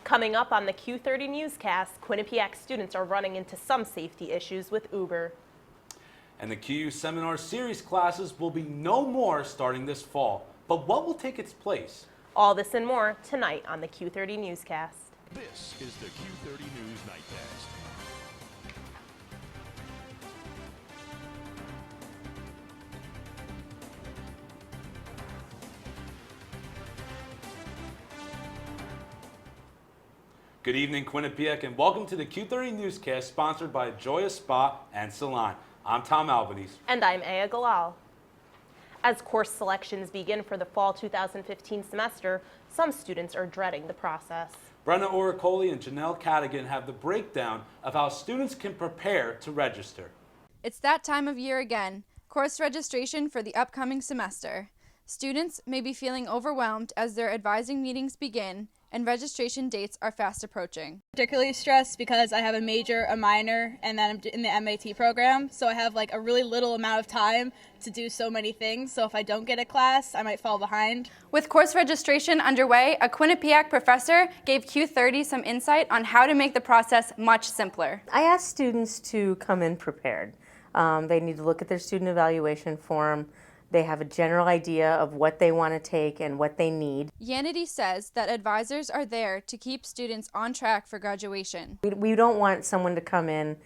Coming up on the Q30 Newscast, Quinnipiac students are running into some safety issues with Uber. And the QU Seminar Series classes will be no more starting this fall. But what will take its place? All this and more tonight on the Q30 Newscast. This is the Q30 News Nightcast. Good evening, Quinnipiac, and welcome to the Q30 Newscast sponsored by Joya Spa and Salon. I'm Tom Albanese. And I'm Aya Galal. As course selections begin for the fall 2015 semester, some students are dreading the process. Brenna Oricoli and Janelle Cadigan have the breakdown of how students can prepare to register. It's that time of year again, course registration for the upcoming semester. Students may be feeling overwhelmed as their advising meetings begin and registration dates are fast approaching. Particularly stressed because I have a major, a minor, and then I'm in the MAT program, so I have like a really little amount of time to do so many things, so if I don't get a class, I might fall behind. With course registration underway, a Quinnipiac professor gave Q30 some insight on how to make the process much simpler. I asked students to come in prepared. They need to look at their student evaluation form. They have a general idea of what they want to take and what they need. Yanity says that advisors are there to keep students on track for graduation. We don't want someone to come in,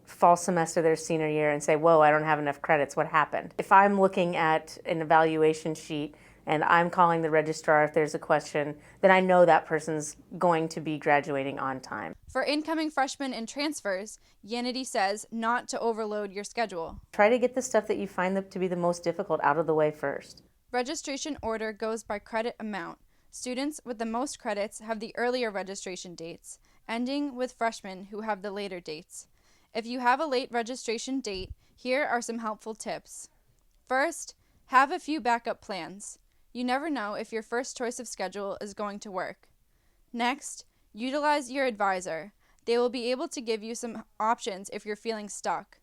fall semester their senior year and say, whoa, I don't have enough credits, what happened? If I'm looking at an evaluation sheet and I'm calling the registrar if there's a question, then I know that person's going to be graduating on time. For incoming freshmen and transfers, Yanity says not to overload your schedule. Try to get the stuff that you find to be the most difficult out of the way first. Registration order goes by credit amount. Students with the most credits have the earlier registration dates, ending with freshmen who have the later dates. If you have a late registration date, here are some helpful tips. First, have a few backup plans. You never know if your first choice of schedule is going to work. Next, utilize your advisor. They will be able to give you some options if you're feeling stuck.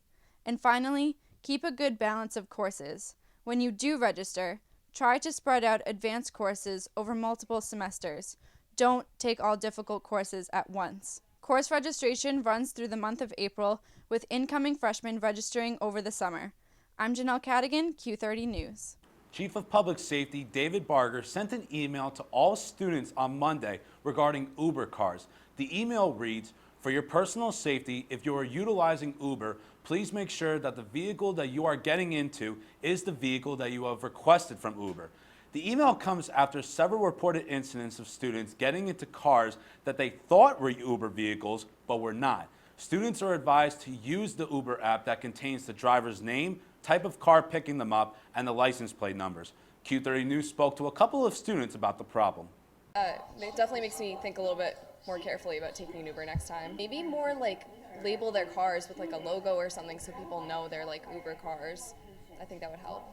And finally, keep a good balance of courses. When you do register, try to spread out advanced courses over multiple semesters. Don't take all difficult courses at once. Course registration runs through the month of April, with incoming freshmen registering over the summer. I'm Janelle Cadigan, Q30 News. Chief of Public Safety David Barger sent an email to all students on Monday regarding Uber cars. The email reads, "For your personal safety, if you are utilizing Uber, please make sure that the vehicle that you are getting into is the vehicle that you have requested from Uber." The email comes after several reported incidents of students getting into cars that they thought were Uber vehicles but were not. Students are advised to use the Uber app that contains the driver's name, type of car picking them up, and the license plate numbers. Q30 News spoke to a couple of students about the problem. It definitely makes me think a little bit more carefully about taking an Uber next time. Maybe more like label their cars with like a logo or something so people know they're like Uber cars. I think that would help.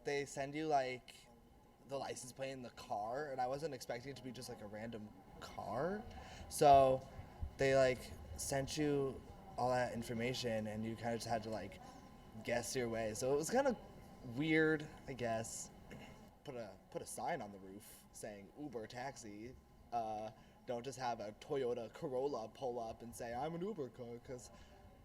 They send you like the license plate in the car, and I wasn't expecting it to be just like a random car. So they like sent you all that information and you kind of just had to like guess your way. So it was kind of weird, I guess. Put a sign on the roof saying Uber taxi. Don't just have a Toyota Corolla pull up and say I'm an Uber car, because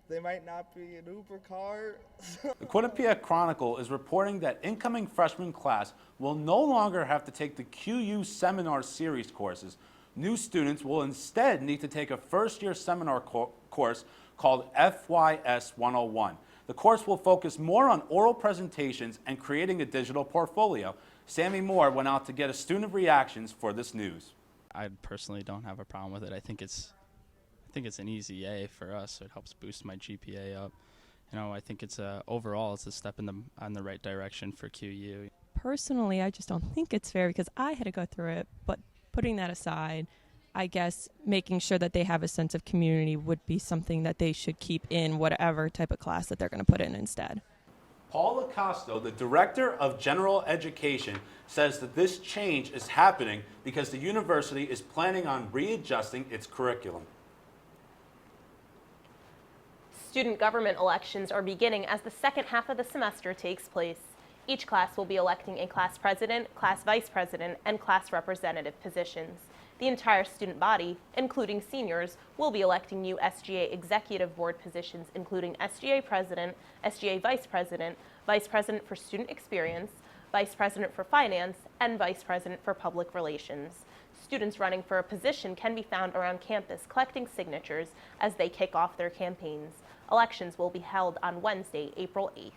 they might not be an Uber car. The Quinnipiac Chronicle is reporting that incoming freshman class will no longer have to take the QU Seminar Series courses. New students will instead need to take a first-year seminar course called FYS 101. The course will focus more on oral presentations and creating a digital portfolio. Sammy Moore went out to get a student reactions for this news. I personally don't have a problem with it. I think it's an easy A for us. It helps boost my GPA up. I think it's overall it's a step in the right direction for QU. Personally, I just don't think it's fair because I had to go through it, but putting that aside, I guess making sure that they have a sense of community would be something that they should keep in whatever type of class that they're going to put in instead. Paul Acosto, the Director of General Education, says that this change is happening because the university is planning on readjusting its curriculum. Student government elections are beginning as the second half of the semester takes place. Each class will be electing a class president, class vice president, and class representative positions. The entire student body, including seniors, will be electing new SGA executive board positions, including SGA president, SGA vice president for student experience, vice president for finance, and vice president for public relations. Students running for a position can be found around campus collecting signatures as they kick off their campaigns. Elections will be held on Wednesday, April 8th.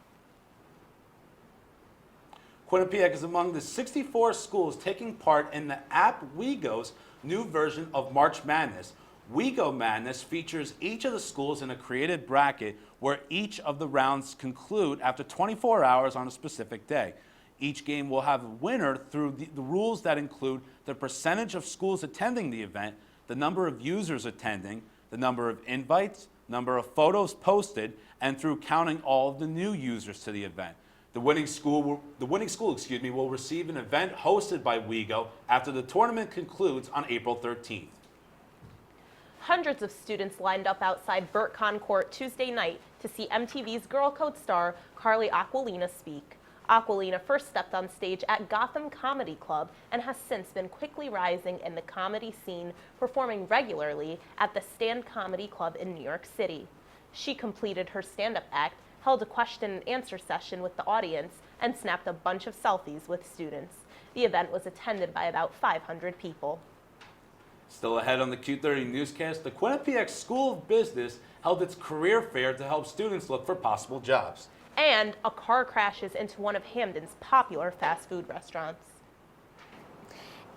Quinnipiac is among the 64 schools taking part in the app WeGo's new version of March Madness. WeGo Madness features each of the schools in a created bracket where each of the rounds conclude after 24 hours on a specific day. Each game will have a winner through the rules that include the percentage of schools attending the event, the number of users attending, the number of invites, number of photos posted, and through counting all of the new users to the event. The winning school will receive an event hosted by WeGo after the tournament concludes on April 13th. Hundreds of students lined up outside BurtCon Court Tuesday night to see MTV's Girl Code star Carly Aquilina speak. Aquilina first stepped on stage at Gotham Comedy Club and has since been quickly rising in the comedy scene, performing regularly at the Stand Comedy Club in New York City. She completed her stand-up act, held a question and answer session with the audience, and snapped a bunch of selfies with students. The event was attended by about 500 people. Still ahead on the Q30 Newscast, the Quinnipiac School of Business held its career fair to help students look for possible jobs. And a car crashes into one of Hamden's popular fast food restaurants.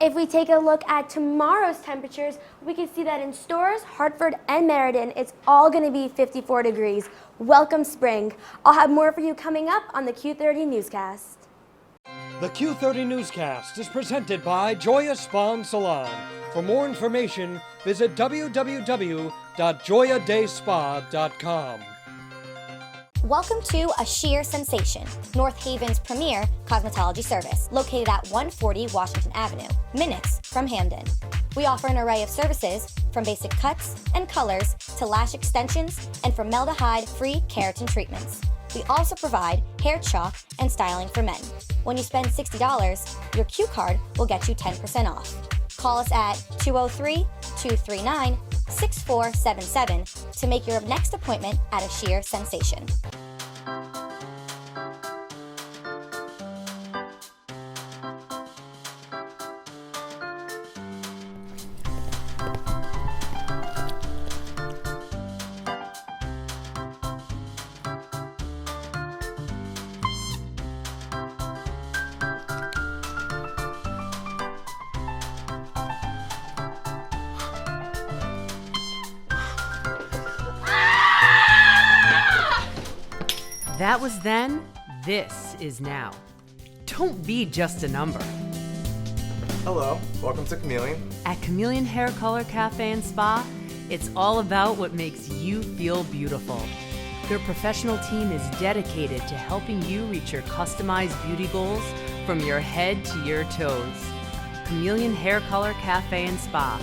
If we take a look at tomorrow's temperatures, we can see that in Storrs, Hartford, and Meriden, it's all going to be 54 degrees. Welcome spring. I'll have more for you coming up on the Q30 Newscast. The Q30 Newscast is presented by Joya Spa and Salon. For more information, visit www.joyadayspa.com. Welcome to A Sheer Sensation, North Haven's premier cosmetology service, located at 140 Washington Avenue, minutes from Hamden. We offer an array of services, from basic cuts and colors to lash extensions and formaldehyde-free keratin treatments. We also provide hair chalk and styling for men. When you spend $60, your Q card will get you 10% off. Call us at 203-239-6477 to make your next appointment at A Sheer Sensation. That was then, this is now. Don't be just a number. Hello, welcome to Chameleon. At Chameleon Hair Color Cafe and Spa, it's all about what makes you feel beautiful. Their professional team is dedicated to helping you reach your customized beauty goals from your head to your toes. Chameleon Hair Color Cafe and Spa,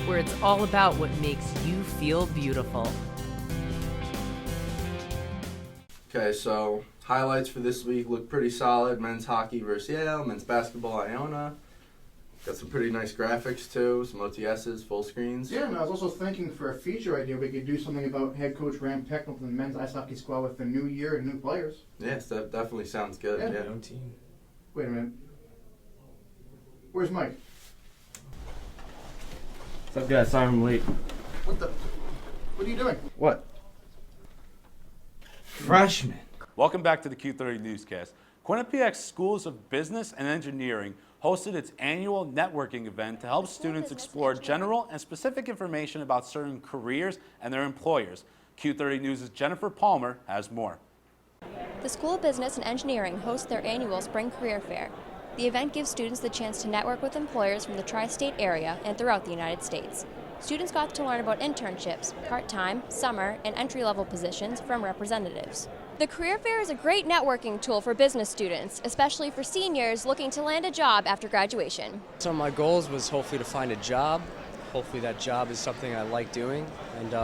where it's all about what makes you feel beautiful. Okay, so highlights for this week look pretty solid. Men's hockey versus Yale, men's basketball Iona. Got some pretty nice graphics too, some OTSs, full screens. Yeah, and I was also thinking for a feature idea, we could do something about head coach Rand Pecknell and the men's ice hockey squad with the new year and new players. Yes, that definitely sounds good. Yeah. Young team. Wait a minute. Where's Mike? What's up, guys? Sorry I'm late. What are you doing? What? Freshman. Welcome back to the Q30 Newscast. Quinnipiac Schools of Business and Engineering hosted its annual networking event to help students explore general and specific information about certain careers and their employers. Q30 News' Jennifer Palmer has more. The School of Business and Engineering hosts their annual Spring Career Fair. The event gives students the chance to network with employers from the tri-state area and throughout the United States. Students got to learn about internships, part-time, summer, and entry-level positions from representatives. The Career Fair is a great networking tool for business students, especially for seniors looking to land a job after graduation. So my goals was hopefully to find a job. Hopefully that job is something I like doing, and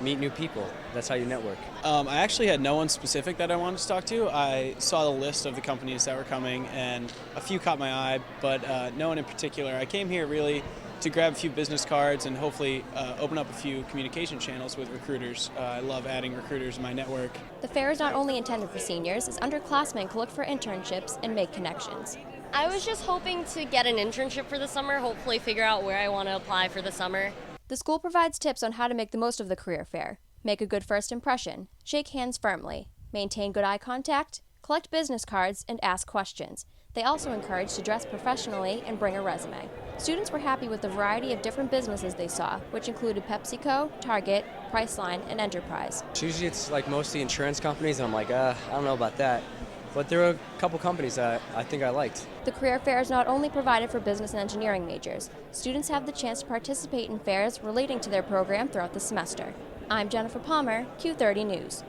meet new people. That's how you network. I actually had no one specific that I wanted to talk to. I saw the list of the companies that were coming, and a few caught my eye, but no one in particular. I came here really to grab a few business cards and hopefully open up a few communication channels with recruiters. I love adding recruiters in my network. The fair is not only intended for seniors, as underclassmen can look for internships and make connections. I was just hoping to get an internship for the summer, hopefully figure out where I want to apply for the summer. The school provides tips on how to make the most of the career fair. Make a good first impression, shake hands firmly, maintain good eye contact, collect business cards, and ask questions. They also encourage to dress professionally and bring a resume. Students were happy with the variety of different businesses they saw, which included PepsiCo, Target, Priceline, and Enterprise. Usually it's like mostly insurance companies, and I'm like, I don't know about that. But there were a couple companies that I think I liked. The career fair is not only provided for business and engineering majors. Students have the chance to participate in fairs relating to their program throughout the semester. I'm Jennifer Palmer, Q30 News.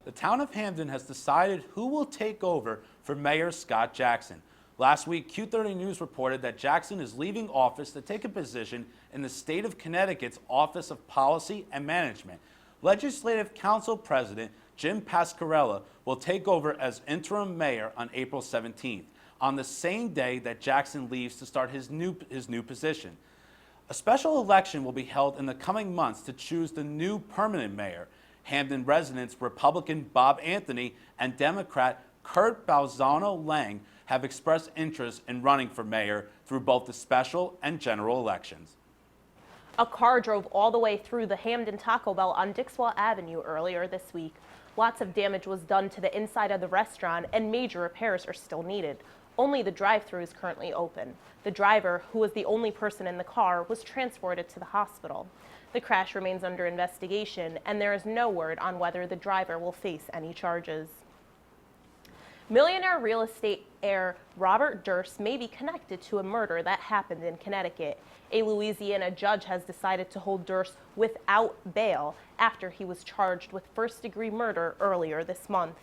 The town of Hamden has decided who will take over for Mayor Scott Jackson. Last week, Q30 News reported that Jackson is leaving office to take a position in the state of Connecticut's Office of Policy and Management. Legislative Council President Jim Pasquarella will take over as interim mayor on April 17th, on the same day that Jackson leaves to start his new position. A special election will be held in the coming months to choose the new permanent mayor. Hamden residents Republican Bob Anthony and Democrat Kurt Balzano-Lang have expressed interest in running for mayor through both the special and general elections. A car drove all the way through the Hamden Taco Bell on Dixwell Avenue earlier this week. Lots of damage was done to the inside of the restaurant, and major repairs are still needed. Only the drive-thru is currently open. The driver, who was the only person in the car, was transported to the hospital. The crash remains under investigation, and there is no word on whether the driver will face any charges. Millionaire real estate heir Robert Durst may be connected to a murder that happened in Connecticut. A Louisiana judge has decided to hold Durst without bail after he was charged with first-degree murder earlier this month.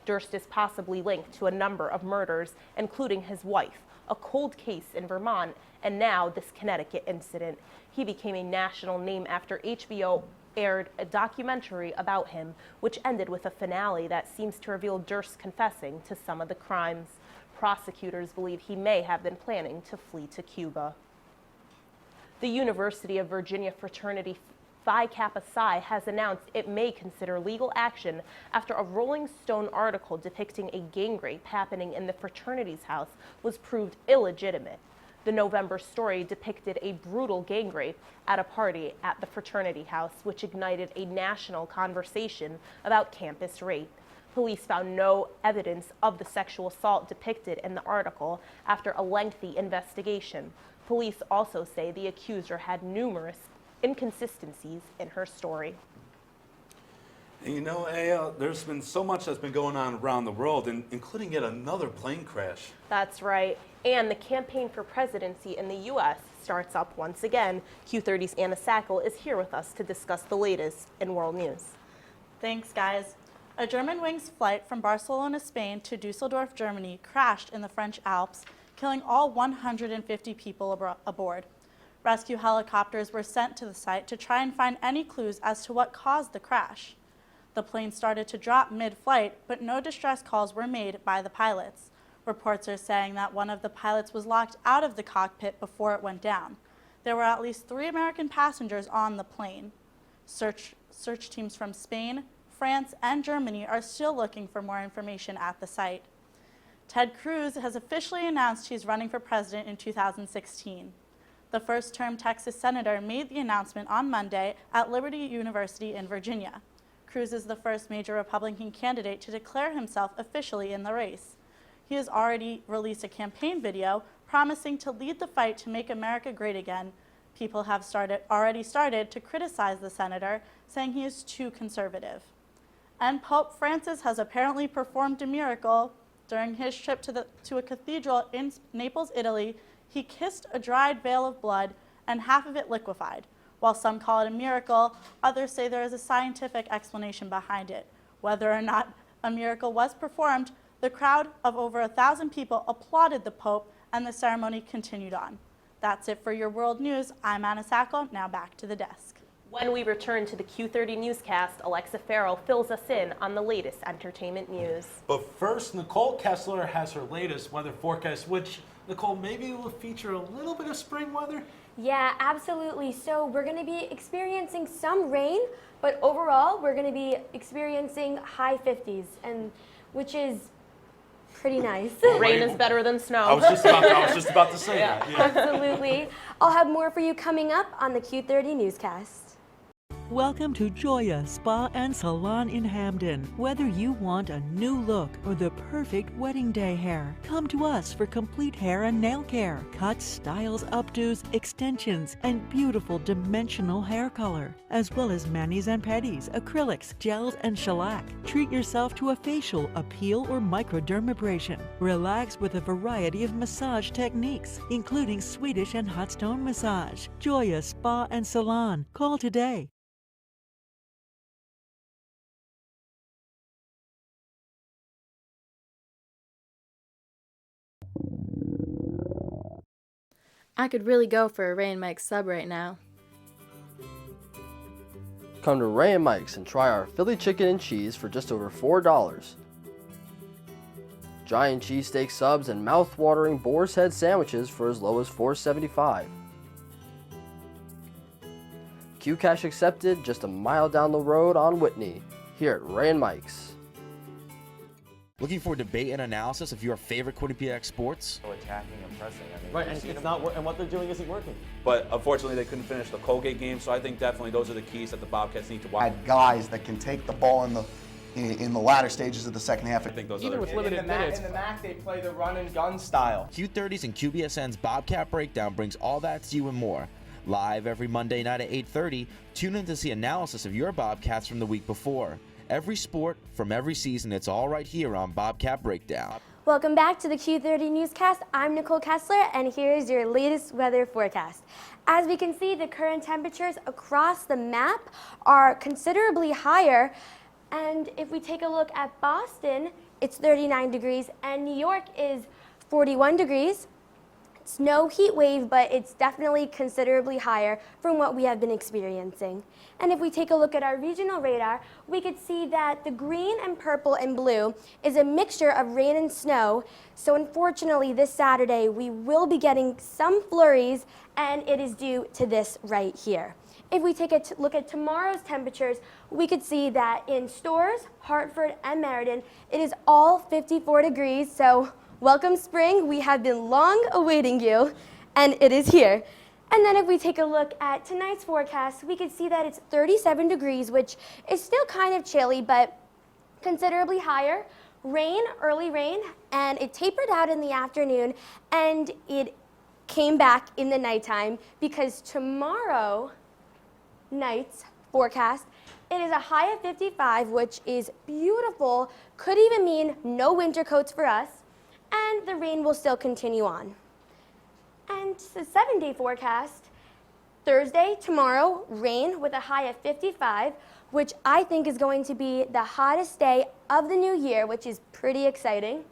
Durst is possibly linked to a number of murders, including his wife, a cold case in Vermont, and now this Connecticut incident. He became a national name after HBO aired a documentary about him, which ended with a finale that seems to reveal Durst confessing to some of the crimes. Prosecutors believe he may have been planning to flee to Cuba. The University of Virginia fraternity Phi Kappa Psi has announced it may consider legal action after a Rolling Stone article depicting a gang rape happening in the fraternity's house was proved illegitimate. The November story depicted a brutal gang rape at a party at the fraternity house, which ignited a national conversation about campus rape. Police found no evidence of the sexual assault depicted in the article after a lengthy investigation. Police also say the accuser had numerous inconsistencies in her story. And you know, Aya, there's been so much that's been going on around the world, including yet another plane crash. That's right. And the campaign for presidency in the U.S. starts up once again. Q30's Anna Sackle is here with us to discuss the latest in world news. Thanks, guys. A Germanwings flight from Barcelona, Spain to Dusseldorf, Germany crashed in the French Alps, killing all 150 people aboard. Rescue helicopters were sent to the site to try and find any clues as to what caused the crash. The plane started to drop mid-flight, but no distress calls were made by the pilots. Reports are saying that one of the pilots was locked out of the cockpit before it went down. There were at least 3 American passengers on the plane. Search teams from Spain, France, and Germany are still looking for more information at the site. Ted Cruz has officially announced he's running for president in 2016. The first-term Texas senator made the announcement on Monday at Liberty University in Virginia. Cruz is the first major Republican candidate to declare himself officially in the race. He has already released a campaign video promising to lead the fight to make America great again. People have already started to criticize the senator, saying he is too conservative. And Pope Francis has apparently performed a miracle. During his trip to a cathedral in Naples, Italy, he kissed a dried veil of blood and half of it liquefied. While some call it a miracle, others say there is a scientific explanation behind it. Whether or not a miracle was performed, the crowd of over 1,000 people applauded the Pope, and the ceremony continued on. That's it for your world news. I'm Anna Sackle. Now back to the desk. When we return to the Q30 Newscast, Alexa Farrell fills us in on the latest entertainment news. But first, Nicole Kessler has her latest weather forecast, which, Nicole, maybe will feature a little bit of spring weather. Yeah, absolutely. So we're going to be experiencing some rain, but overall we're going to be experiencing high 50s, and which is pretty nice. Rain is better than snow. I was just about to say that. Yeah. Absolutely. I'll have more for you coming up on the Q30 Newscast. Welcome to Joya Spa and Salon in Hamden. Whether you want a new look or the perfect wedding day hair, come to us for complete hair and nail care, cuts, styles, updos, extensions, and beautiful dimensional hair color, as well as manis and pedis, acrylics, gels, and shellac. Treat yourself to a facial, a peel, or microdermabrasion. Relax with a variety of massage techniques, including Swedish and hot stone massage. Joya Spa and Salon. Call today. I could really go for a Ray and Mike's sub right now. Come to Ray and Mike's and try our Philly chicken and cheese for just over $4. Giant cheesesteak subs and mouth-watering boar's head sandwiches for as low as $4.75. Q-Cash accepted just a mile down the road on Whitney, here at Ray and Mike's. Looking for debate and analysis of your favorite Quinnipiac sports? Attacking and pressing. I mean, Right, and it's not and what they're doing isn't working. But unfortunately, they couldn't finish the Colgate game, so I think definitely those are the keys that the Bobcats need to watch. Had guys that can take the ball in the latter stages of the second half. I think those Even are with limited minutes. In the MAC, they play the run and gun style. Q30's and QBSN's Bobcat Breakdown brings all that to you and more. Live every Monday night at 8:30, tune in to see analysis of your Bobcats from the week before. Every sport, from every season, it's all right here on Bobcat Breakdown. Welcome back to the Q30 Newscast. I'm Nicole Kessler, and here's your latest weather forecast. As we can see, the current temperatures across the map are considerably higher. And if we take a look at Boston, it's 39 degrees, and New York is 41 degrees. It's no heat wave, but it's definitely considerably higher from what we have been experiencing. And if we take a look at our regional radar, we could see that the green and purple and blue is a mixture of rain and snow. So unfortunately, this Saturday, we will be getting some flurries, and it is due to this right here. If we take a look at tomorrow's temperatures, we could see that in Storrs, Hartford, and Meriden, it is all 54 degrees. So welcome spring, we have been long awaiting you, and it is here. And then if we take a look at tonight's forecast, we can see that it's 37 degrees, which is still kind of chilly, but considerably higher. Rain, early rain, and it tapered out in the afternoon, and it came back in the nighttime because tomorrow night's forecast, it is a high of 55, which is beautiful, could even mean no winter coats for us, and the rain will still continue on. And the 7-day forecast, Thursday, tomorrow, rain with a high of 55, which I think is going to be the hottest day of the new year, which is pretty exciting.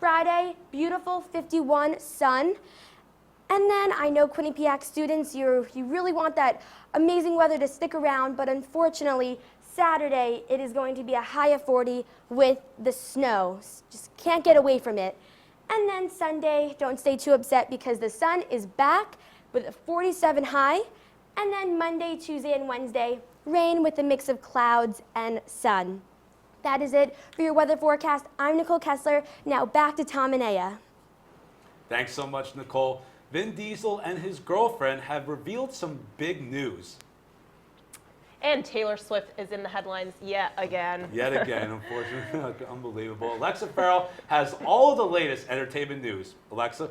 Friday, beautiful 51, sun. And then I know Quinnipiac students, you really want that amazing weather to stick around, but unfortunately, Saturday, it is going to be a high of 40 with the snow. Just can't get away from it. And then Sunday, don't stay too upset because the sun is back with a 47 high. And then Monday, Tuesday, and Wednesday, rain with a mix of clouds and sun. That is it for your weather forecast. I'm Nicole Kessler. Now back to Tom and Aya. Thanks so much, Nicole. Vin Diesel and his girlfriend have revealed some big news. And Taylor Swift is in the headlines yet again. Yet again, unfortunately. Unbelievable. Alexa Farrell has all the latest entertainment news. Alexa?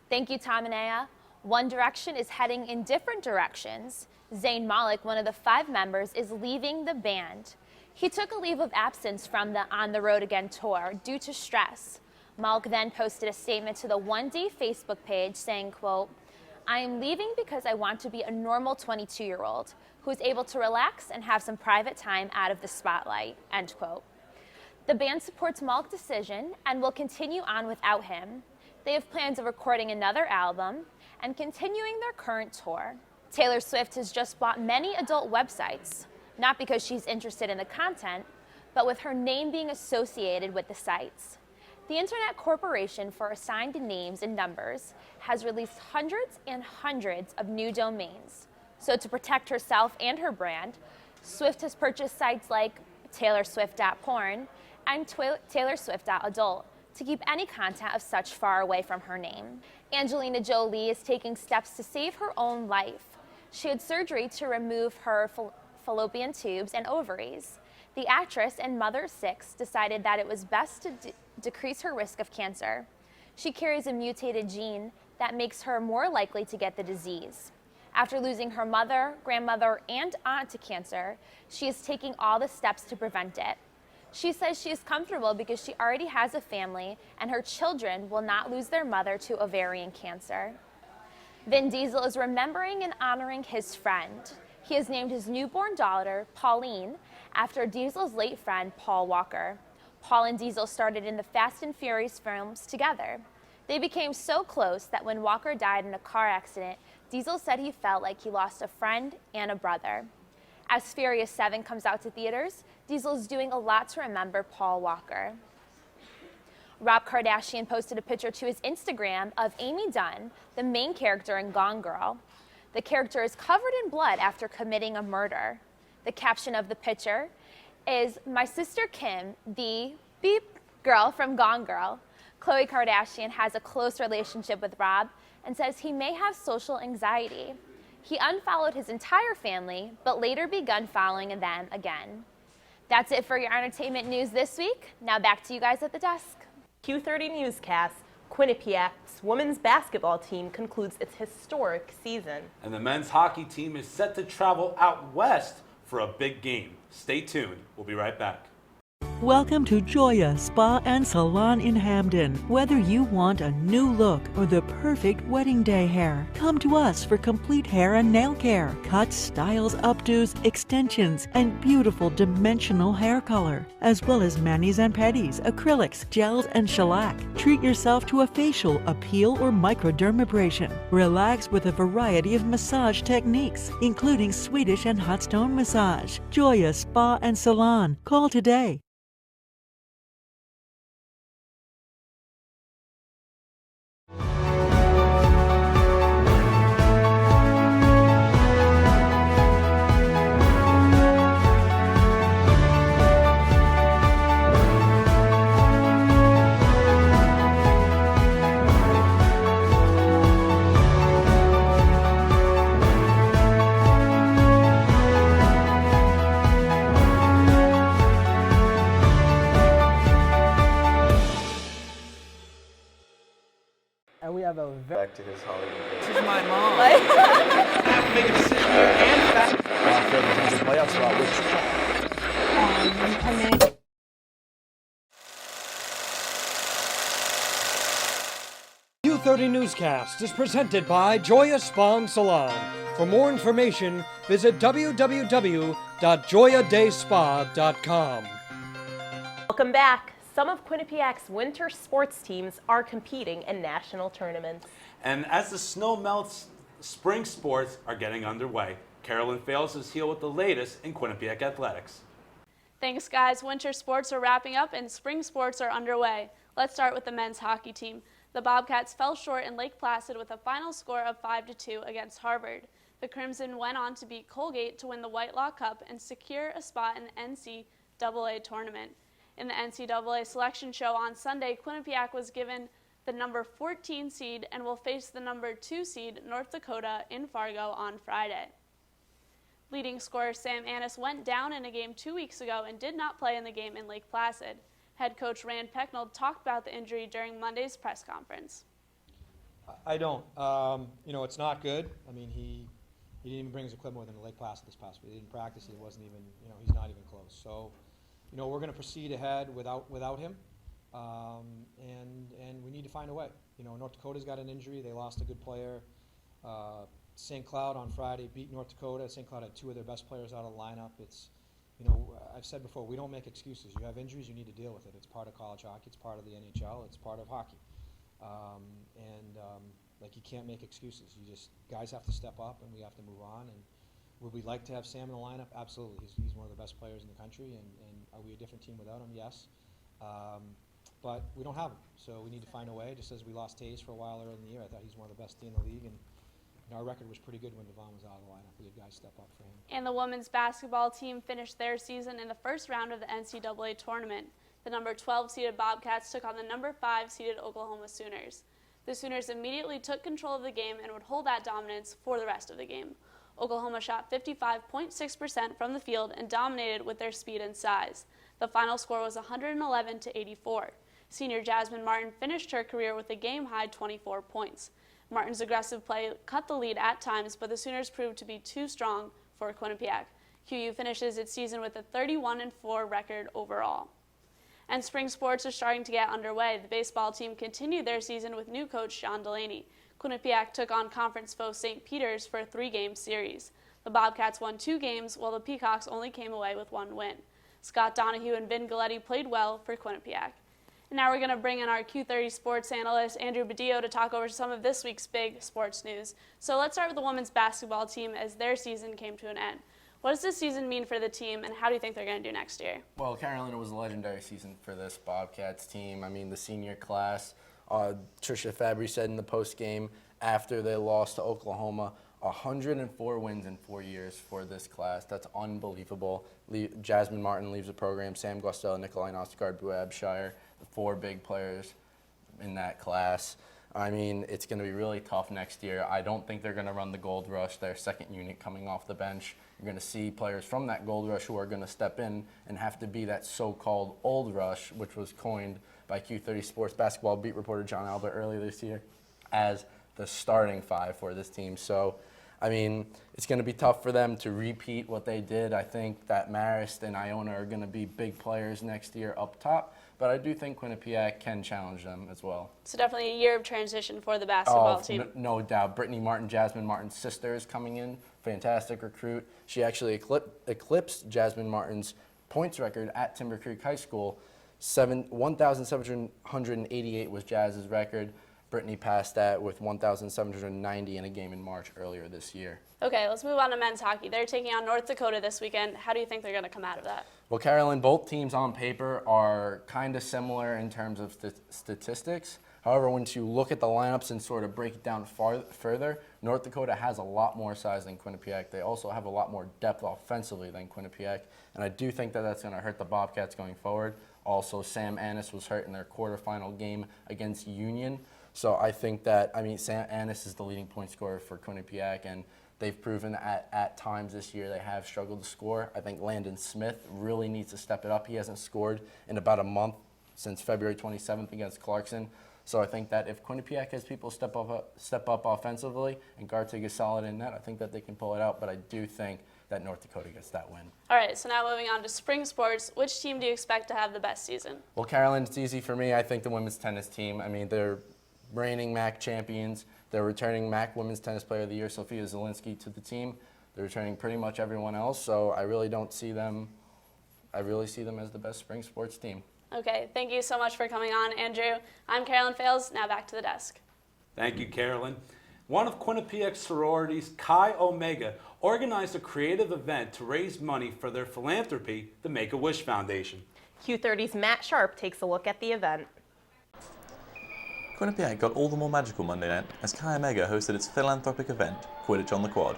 Thank you, Tom and Aya. One Direction is heading in different directions. Zayn Malik, one of the 5 members, is leaving the band. He took a leave of absence from the On the Road Again tour due to stress. Malik then posted a statement to the One D Facebook page saying, quote, "I am leaving because I want to be a normal 22-year-old who is able to relax and have some private time out of the spotlight," end quote. The band supports Malik's decision and will continue on without him. They have plans of recording another album and continuing their current tour. Taylor Swift has just bought many adult websites, not because she's interested in the content, but with her name being associated with the sites. The Internet Corporation for Assigned Names and Numbers has released hundreds and hundreds of new domains. So to protect herself and her brand, Swift has purchased sites like TaylorSwift.porn and TaylorSwift.adult to keep any content of such far away from her name. Angelina Jolie is taking steps to save her own life. She had surgery to remove her fallopian tubes and ovaries. The actress and mother of 6 decided that it was best to decrease her risk of cancer. She carries a mutated gene that makes her more likely to get the disease. After losing her mother, grandmother, and aunt to cancer, she is taking all the steps to prevent it. She says she is comfortable because she already has a family and her children will not lose their mother to ovarian cancer. Vin Diesel is remembering and honoring his friend. He has named his newborn daughter, Pauline, after Diesel's late friend, Paul Walker. Paul and Diesel started in the Fast and Furious films together. They became so close that when Walker died in a car accident, Diesel said he felt like he lost a friend and a brother. As Furious 7 comes out to theaters, Diesel is doing a lot to remember Paul Walker. Rob Kardashian posted a picture to his Instagram of Amy Dunn, the main character in Gone Girl. The character is covered in blood after committing a murder. The caption of the picture is, "My sister Kim, the beep girl from Gone Girl." Khloe Kardashian has a close relationship with Rob and says he may have social anxiety. He unfollowed his entire family, but later begun following them again. That's it for your entertainment news this week. Now back to you guys at the desk. Q30 Newscast. Quinnipiac's women's basketball team concludes its historic season. And the men's hockey team is set to travel out west for a big game. Stay tuned. We'll be right back. Welcome to Joya Spa and Salon in Hamden. Whether you want a new look or the perfect wedding day hair, come to us for complete hair and nail care, cuts, styles, updos, extensions, and beautiful dimensional hair color, as well as manis and pedis, acrylics, gels, and shellac. Treat yourself to a facial, a peel, or microdermabrasion. Relax with a variety of massage techniques, including Swedish and hot stone massage. Joya Spa and Salon. Call today. And we have a back to his Hollywood days. This is my mom. Make him sit here and back. Playoff spot. Q30 Newscast is presented by Joya Spa and Salon. For more information, visit www.joyadayspa.com. Welcome back. Some of Quinnipiac's winter sports teams are competing in national tournaments. And as the snow melts, spring sports are getting underway. Carolyn Fales is here with the latest in Quinnipiac athletics. Thanks, guys. Winter sports are wrapping up and spring sports are underway. Let's start with the men's hockey team. The Bobcats fell short in Lake Placid with a final score of 5-2 against Harvard. The Crimson went on to beat Colgate to win the Whitelaw Cup and secure a spot in the NCAA tournament. In the NCAA selection show on Sunday, Quinnipiac was given the number 14 seed and will face the number 2 seed North Dakota in Fargo on Friday. Leading scorer Sam Annis went down in a game 2 weeks ago and did not play in the game in Lake Placid. Head coach Rand Pecknold talked about the injury during Monday's press conference. I don't. It's not good. I mean, he didn't even bring his equipment with him to Lake Placid this past week. He didn't practice. He wasn't even, he's not even close. So, we're going to proceed ahead without him, and we need to find a way. North Dakota's got an injury. They lost a good player. St. Cloud on Friday beat North Dakota. St. Cloud had 2 of their best players out of the lineup. It's, I've said before, we don't make excuses. You have injuries, you need to deal with it. It's part of college hockey. It's part of the NHL. It's part of hockey. You can't make excuses. Guys have to step up, and we have to move on. And would we like to have Sam in the lineup? Absolutely. He's one of the best players in the country, and are we a different team without him? Yes. but we don't have him. So we need to find a way, just as we lost Taze for a while earlier in the year. I thought he's one of the best in the league, and our record was pretty good when Devon was out of the lineup. We had guys step up for him. And the women's basketball team finished their season in the first round of the NCAA tournament. The number 12 seeded Bobcats took on the number 5 seeded Oklahoma Sooners. The Sooners immediately took control of the game and would hold that dominance for the rest of the game. Oklahoma shot 55.6% from the field and dominated with their speed and size. The final score was 111-84. Senior Jasmine Martin finished her career with a game-high 24 points. Martin's aggressive play cut the lead at times, but the Sooners proved to be too strong for Quinnipiac. QU finishes its season with a 31-4 record overall. And spring sports are starting to get underway. The baseball team continued their season with new coach Sean Delaney. Quinnipiac took on conference foe St. Peter's for a 3-game series. The Bobcats won 2 games, while the Peacocks only came away with 1 win. Scott Donahue and Vin Galletti played well for Quinnipiac. And now we're going to bring in our Q30 sports analyst, Andrew Badillo, to talk over some of this week's big sports news. So let's start with the women's basketball team as their season came to an end. What does this season mean for the team, and how do you think they're going to do next year? Well, Carolina was a legendary season for this Bobcats team. I mean, the senior class, Tricia Fabry said in the post-game after they lost to Oklahoma, 104 wins in 4 years for this class. That's unbelievable. Jasmine Martin leaves the program, Sam Guastella, Nikolai Nostgard, Boo Abshire, the 4 big players in that class. I mean, it's going to be really tough next year. I don't think they're going to run the Gold Rush, their second unit coming off the bench. You're going to see players from that Gold Rush who are going to step in and have to be that so-called Old Rush, which was coined by Q30 Sports basketball beat reporter John Albert earlier this year as the starting 5 for this team. So, I mean, it's going to be tough for them to repeat what they did. I think that Marist and Iona are going to be big players next year up top, but I do think Quinnipiac can challenge them as well. So definitely a year of transition for the basketball team. No doubt. Brittany Martin, Jasmine Martin's sister, is coming in. Fantastic recruit. She actually eclipsed Jasmine Martin's points record at Timber Creek High School. 1,788 was Jazz's record. Brittany passed that with 1,790 in a game in March earlier this year. Okay, let's move on to men's hockey. They're taking on North Dakota this weekend. How do you think they're going to come out of that? Well, Carolyn, both teams on paper are kind of similar in terms of statistics. However, once you look at the lineups and sort of break it down further, North Dakota has a lot more size than Quinnipiac. They also have a lot more depth offensively than Quinnipiac, and I do think that that's going to hurt the Bobcats going forward. Also, Sam Annis was hurt in their quarterfinal game against Union. So I think that, I mean, Sam Annis is the leading point scorer for Quinnipiac, and they've proven at times this year they have struggled to score. I think Landon Smith really needs to step it up. He hasn't scored in about a month since February 27th against Clarkson. So I think that if Quinnipiac has people step up offensively and Gartig is solid in net, I think that they can pull it out. But I do think that North Dakota gets that win. All right, so now moving on to spring sports. Which team do you expect to have the best season? Well, Carolyn, it's easy for me. I think the women's tennis team. I mean, they're reigning MAC champions. They're returning MAC Women's Tennis Player of the Year, Sophia Zielinski, to the team. They're returning pretty much everyone else, so I really don't see them. I really see them as the best spring sports team. Okay, thank you so much for coming on, Andrew. I'm Carolyn Fales. Now back to the desk. Thank you, Carolyn. One of Quinnipiac's sororities, Chi Omega, organized a creative event to raise money for their philanthropy, the Make-A-Wish Foundation. Q30's Matt Sharp takes a look at the event. Quinnipiac got all the more magical Monday night as Chi Omega hosted its philanthropic event, Quidditch on the Quad.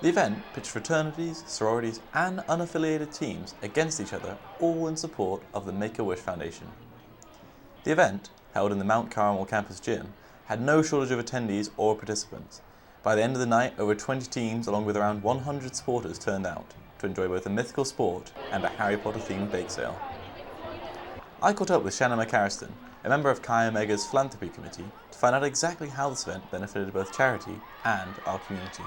The event pitched fraternities, sororities, and unaffiliated teams against each other, all in support of the Make-A-Wish Foundation. The event, held in the Mount Carmel campus gym, had no shortage of attendees or participants. By the end of the night, over 20 teams along with around 100 supporters turned out to enjoy both a mythical sport and a Harry Potter-themed bake sale. I caught up with Shannon McCarriston, a member of Chi Omega's philanthropy committee, to find out exactly how this event benefited both charity and our community.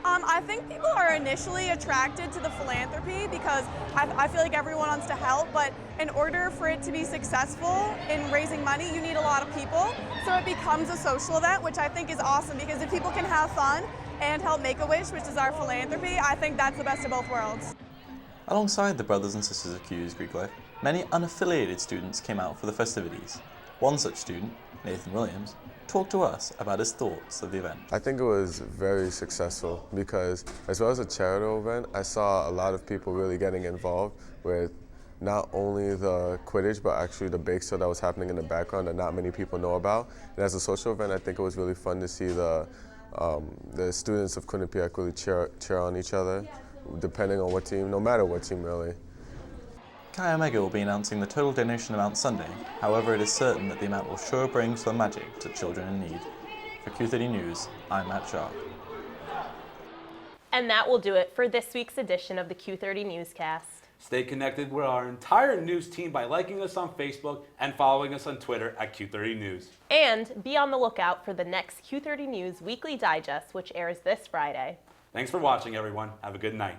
I think people are initially attracted to the philanthropy because I feel like everyone wants to help, but in order for it to be successful in raising money, you need a lot of people. So it becomes a social event, which I think is awesome because if people can have fun and help Make-A-Wish, which is our philanthropy, I think that's the best of both worlds. Alongside the brothers and sisters of QU's Greek life, many unaffiliated students came out for the festivities. One such student, Nathan Williams, talked to us about his thoughts of the event. I think it was very successful because as well as a charitable event, I saw a lot of people really getting involved with not only the Quidditch, but actually the bake sale that was happening in the background that not many people know about. And as a social event, I think it was really fun to see the students of Quinnipiac really cheer on each other, depending on what team, no matter what team really. Chi Omega will be announcing the total donation amount Sunday. However, it is certain that the amount will sure bring some magic to children in need. For Q30 News, I'm Matt Sharp. And that will do it for this week's edition of the Q30 Newscast. Stay connected with our entire news team by liking us on Facebook and following us on Twitter at Q30 News. And be on the lookout for the next Q30 News Weekly Digest, which airs this Friday. Thanks for watching, everyone. Have a good night.